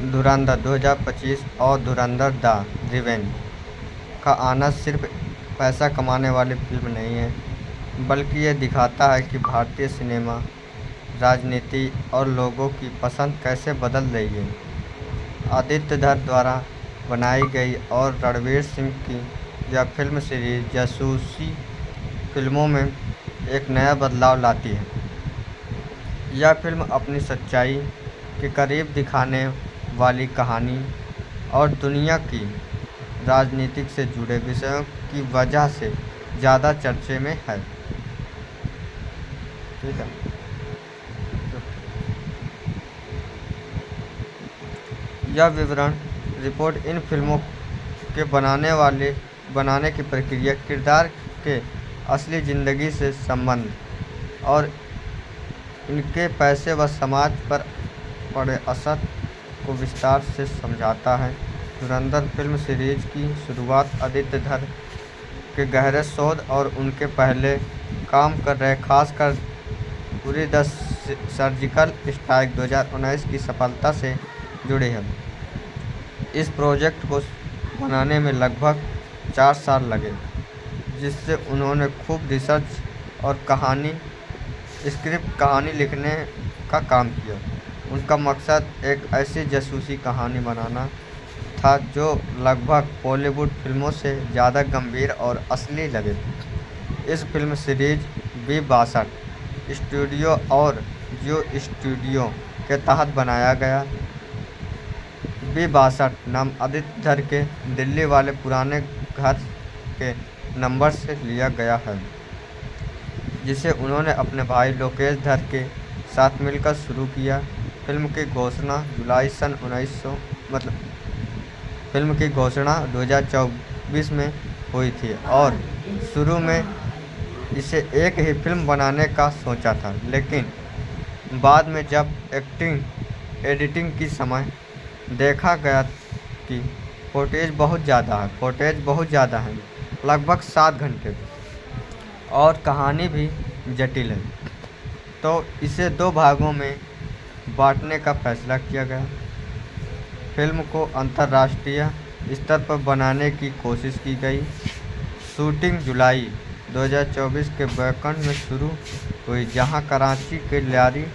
धुरंधर 2025 और धुरंधर the revenge का आना सिर्फ पैसा कमाने वाली फिल्म नहीं है, बल्कि ये दिखाता है कि भारतीय सिनेमा राजनीति और लोगों की पसंद कैसे बदल रही है। आदित्य धर द्वारा बनाई गई और रणवीर सिंह की यह फिल्म सीरीज जासूसी फिल्मों में एक नया बदलाव लाती है। यह फिल्म अपनी सच्चाई के करीब दिखाने वाली कहानी और दुनिया की राजनीति से जुड़े विषयों की वजह से ज़्यादा चर्चे में है। ठीक है। यह विवरण रिपोर्ट इन फिल्मों के बनाने की प्रक्रिया, किरदार के असली ज़िंदगी से संबंध और इनके पैसे व समाज पर पड़े असर को विस्तार से समझाता है। धुरंधर फिल्म सीरीज की शुरुआत आदित्य धर के गहरे शोध और उनके पहले काम कर रहे खासकर उरी द सर्जिकल स्ट्राइक 2019 की सफलता से जुड़ी है। इस प्रोजेक्ट को बनाने में लगभग 4 साल लगे, जिससे उन्होंने खूब रिसर्च और स्क्रिप्ट कहानी लिखने का काम किया। उनका मकसद एक ऐसी जासूसी कहानी बनाना था जो लगभग बॉलीवुड फिल्मों से ज़्यादा गंभीर और असली लगे। इस फिल्म सीरीज B62 स्टूडियो और जियो स्टूडियो के तहत बनाया गया। B62 नाम आदित्य धर के दिल्ली वाले पुराने घर के नंबर से लिया गया है, जिसे उन्होंने अपने भाई लोकेश धर के साथ मिलकर शुरू किया। फिल्म की घोषणा 2024 में हुई थी और शुरू में इसे एक ही फिल्म बनाने का सोचा था, लेकिन बाद में जब एडिटिंग की समय देखा गया कि फुटेज बहुत ज़्यादा है, लगभग 7 घंटे, और कहानी भी जटिल है, तो इसे 2 भागों में बांटने का फैसला किया गया। फिल्म को अंतर्राष्ट्रीय स्तर पर बनाने की कोशिश की गई। शूटिंग जुलाई 2024 के बैकएंड में शुरू हुई, जहां कराची के ल्यारी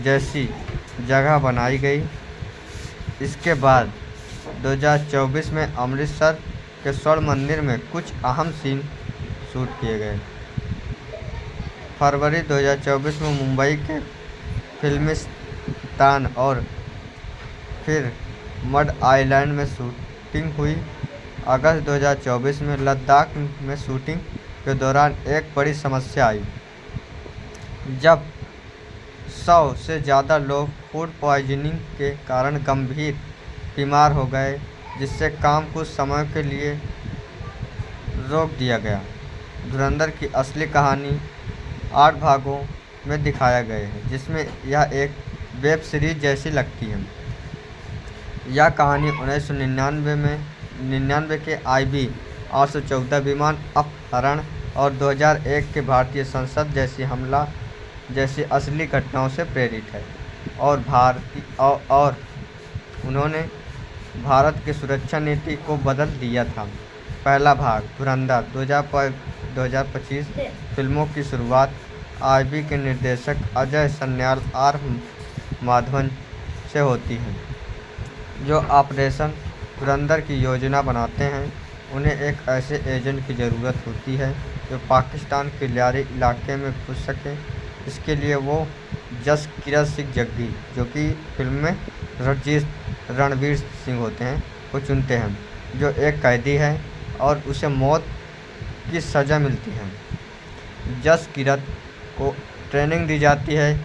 जैसी जगह बनाई गई। इसके बाद 2024 में अमृतसर के स्वर्ण मंदिर में कुछ अहम सीन शूट किए गए। फरवरी 2024 में मुंबई के फिल्मिस्तान और फिर मड आइलैंड में शूटिंग हुई। अगस्त 2024 में लद्दाख में शूटिंग के दौरान एक बड़ी समस्या आई, जब 100 से ज़्यादा लोग फूड पॉइजनिंग के कारण गंभीर बीमार हो गए, जिससे काम कुछ समय के लिए रोक दिया गया। धुरंधर की असली कहानी 8 भागों में दिखाया गया है, जिसमें यह एक वेब सीरीज जैसी लगती है। यह कहानी 1999 के IB 814 विमान अपहरण और 2001 के भारतीय संसद जैसी हमला जैसी असली घटनाओं से प्रेरित है, और उन्होंने भारत की सुरक्षा नीति को बदल दिया था। पहला भाग धुरंधर 2025 फिल्मों की शुरुआत IB के निर्देशक अजय सन्याल R माधवन से होती है, जो ऑपरेशन धुरंधर की योजना बनाते हैं। उन्हें एक ऐसे एजेंट की ज़रूरत होती है जो पाकिस्तान के ल्यारी इलाके में घुस सके। इसके लिए वो जसकीरत सिंह जग्गी, जो कि फिल्म में रणवीर सिंह होते हैं, को चुनते हैं, जो एक कैदी है और उसे मौत की सज़ा मिलती है। जसकीरत को ट्रेनिंग दी जाती है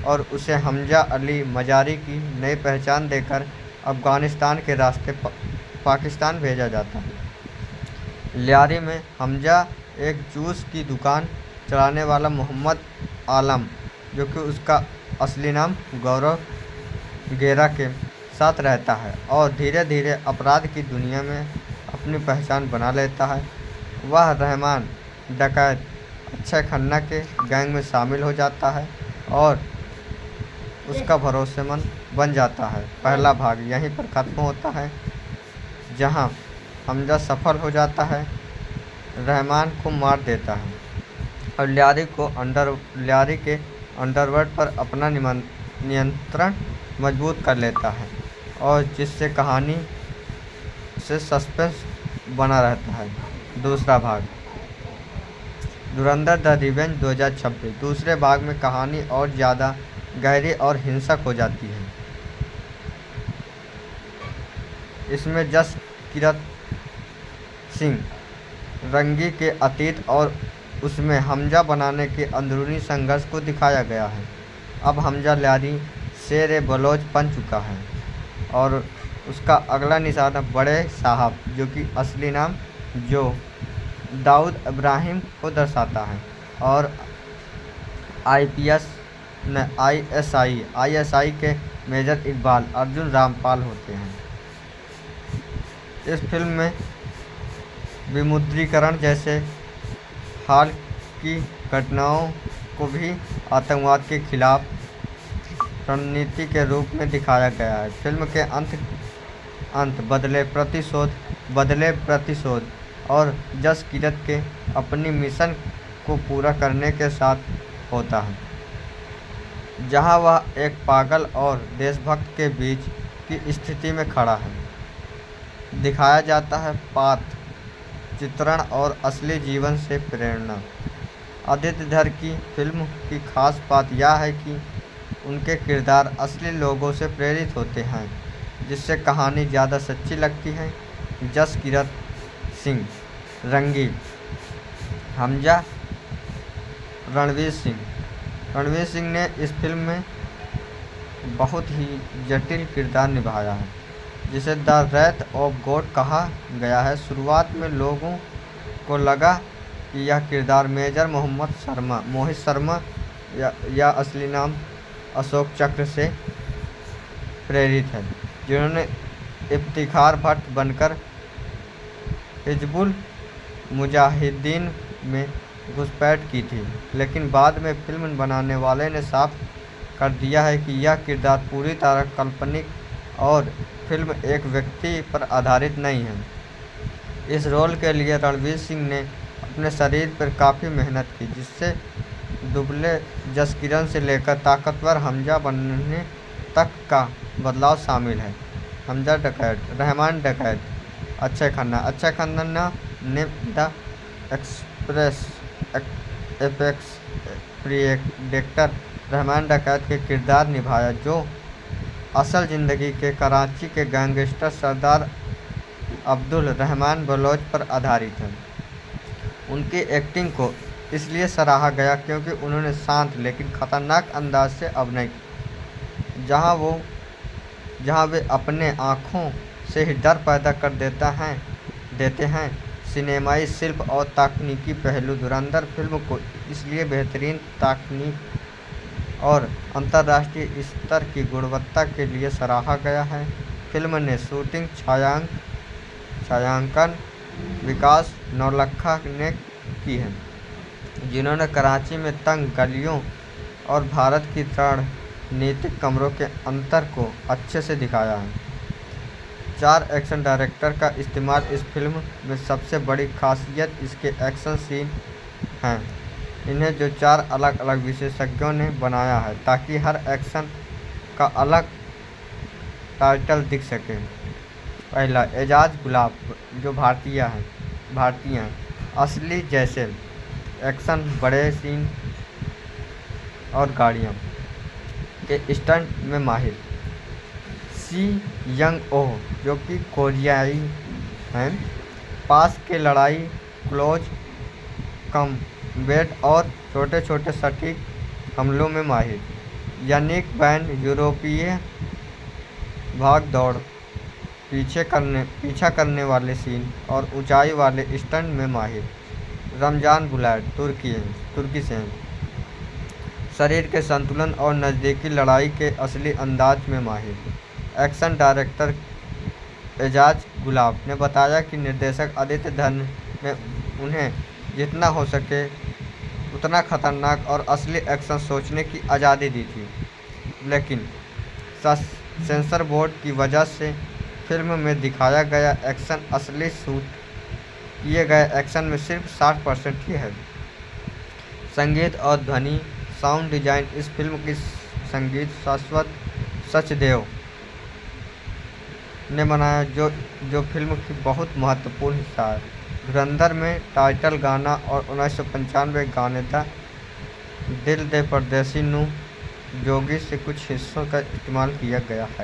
और उसे हमजा अली मजारी की नई पहचान देकर अफ़गानिस्तान के रास्ते पाकिस्तान भेजा जाता है। ल्यारी में हमजा एक जूस की दुकान चलाने वाला मोहम्मद आलम, जो कि उसका असली नाम गौरव गेरा के साथ रहता है और धीरे धीरे अपराध की दुनिया में अपनी पहचान बना लेता है। वह रहमान डकैत अक्षय खन्ना के गैंग में शामिल हो जाता है और उसका भरोसेमंद बन जाता है। पहला भाग यहीं पर ख़त्म होता है, जहां हमजा सफल हो जाता है, रहमान को मार देता है और ल्यारी के अंडरवर्ल्ड पर अपना नियंत्रण मजबूत कर लेता है, और जिससे कहानी से सस्पेंस बना रहता है। दूसरा भाग धुरंधर द रिवेंज 2026। दूसरे भाग में कहानी और ज़्यादा गहरी और हिंसक हो जाती है। इसमें जस किरत सिंह रंगी के अतीत और उसमें हमजा बनाने के अंदरूनी संघर्ष को दिखाया गया है। अब हमजा ल्यारी शेर बलोच बन चुका है और उसका अगला निशाना बड़े साहब, जो कि असली नाम जो दाऊद इब्राहिम को दर्शाता है, और आईएसआई के मेजर इकबाल अर्जुन रामपाल होते हैं। इस फिल्म में विमुद्रीकरण जैसे हाल की घटनाओं को भी आतंकवाद के खिलाफ रणनीति के रूप में दिखाया गया है। फिल्म के अंत बदले प्रतिशोध और जस किरत के अपनी मिशन को पूरा करने के साथ होता है, जहां वह एक पागल और देशभक्त के बीच की स्थिति में खड़ा है। दिखाया जाता है पात्र चित्रण और असली जीवन से प्रेरणा। आदित्य धर की फिल्म की खास बात यह है कि उनके किरदार असली लोगों से प्रेरित होते हैं, जिससे कहानी ज़्यादा सच्ची लगती है। जस किरत सिंह रंगी हमजा रणवीर सिंह ने इस फिल्म में बहुत ही जटिल किरदार निभाया है, जिसे द रेथ ऑफ गॉड कहा गया है। शुरुआत में लोगों को लगा कि यह किरदार मेजर मोहित शर्मा या असली नाम अशोक चक्र से प्रेरित है, जिन्होंने इफ्तिखार भट्ट बनकर हिजबुल मुजाहिदीन में घुसपैठ की थी। लेकिन बाद में फिल्म बनाने वाले ने साफ कर दिया है कि यह किरदार पूरी तरह काल्पनिक और फिल्म एक व्यक्ति पर आधारित नहीं है। इस रोल के लिए रणवीर सिंह ने अपने शरीर पर काफ़ी मेहनत की, जिससे दुबले जसकिरण से लेकर ताकतवर हमजा बनने तक का बदलाव शामिल है। हमजा डकैत, रहमान डकैत, अक्षय खन्ना ने द एपेक्स प्रिडेक्टर रहमान डकैत के किरदार निभाया, जो असल ज़िंदगी के कराची के गैंगस्टर सरदार अब्दुल रहमान बलोच पर आधारित है। उनकी एक्टिंग को इसलिए सराहा गया क्योंकि उन्होंने शांत लेकिन खतरनाक अंदाज से अभिनय किया, जहां वे अपने आँखों से ही डर पैदा कर देते हैं। सिनेमाई शिल्प और तकनीकी पहलू धुरंधर फिल्म को इसलिए बेहतरीन तकनीक और अंतर्राष्ट्रीय स्तर की गुणवत्ता के लिए सराहा गया है। फिल्म ने शूटिंग छायांकन विकास नौलखा ने की है, जिन्होंने कराची में तंग गलियों और भारत की रणनीतिक कमरों के अंतर को अच्छे से दिखाया है। 4 एक्शन डायरेक्टर का इस्तेमाल इस फिल्म में सबसे बड़ी खासियत इसके एक्शन सीन हैं। इन्हें जो 4 अलग अलग विशेषज्ञों ने बनाया है ताकि हर एक्शन का अलग टाइटल दिख सके। पहला एजाज गुलाब, जो भारतीय हैं, असली जैसे एक्शन, बड़े सीन और गाड़ियों के स्टंट में माहिर। सी यंग ओह, जो कि कोरियाई हैं, पास के लड़ाई, क्लोज कम्बैट और छोटे छोटे सटीक हमलों में माहिर। यानिक बैन, यूरोपीय भाग दौड़, पीछा करने वाले सीन और ऊंचाई वाले स्टंट में माहिर। रमजान बुलैट, तुर्की से हैं, शरीर के संतुलन और नज़दीकी लड़ाई के असली अंदाज में माहिर। एक्शन डायरेक्टर एजाज गुलाब ने बताया कि निर्देशक आदित्य धर ने उन्हें जितना हो सके उतना खतरनाक और असली एक्शन सोचने की आज़ादी दी थी। लेकिन सेंसर बोर्ड की वजह से फिल्म में दिखाया गया एक्शन असली शूट किए गए एक्शन में सिर्फ 60% ही है। संगीत और ध्वनि साउंड डिजाइन इस फिल्म की संगीत शाश्वत सचदेव ने बनाया जो फिल्म की बहुत महत्वपूर्ण हिस्सा है। धुरंधर में टाइटल गाना और 1995 गाने था दिल दे परदेसी नू जोगी से कुछ हिस्सों का इस्तेमाल किया गया है।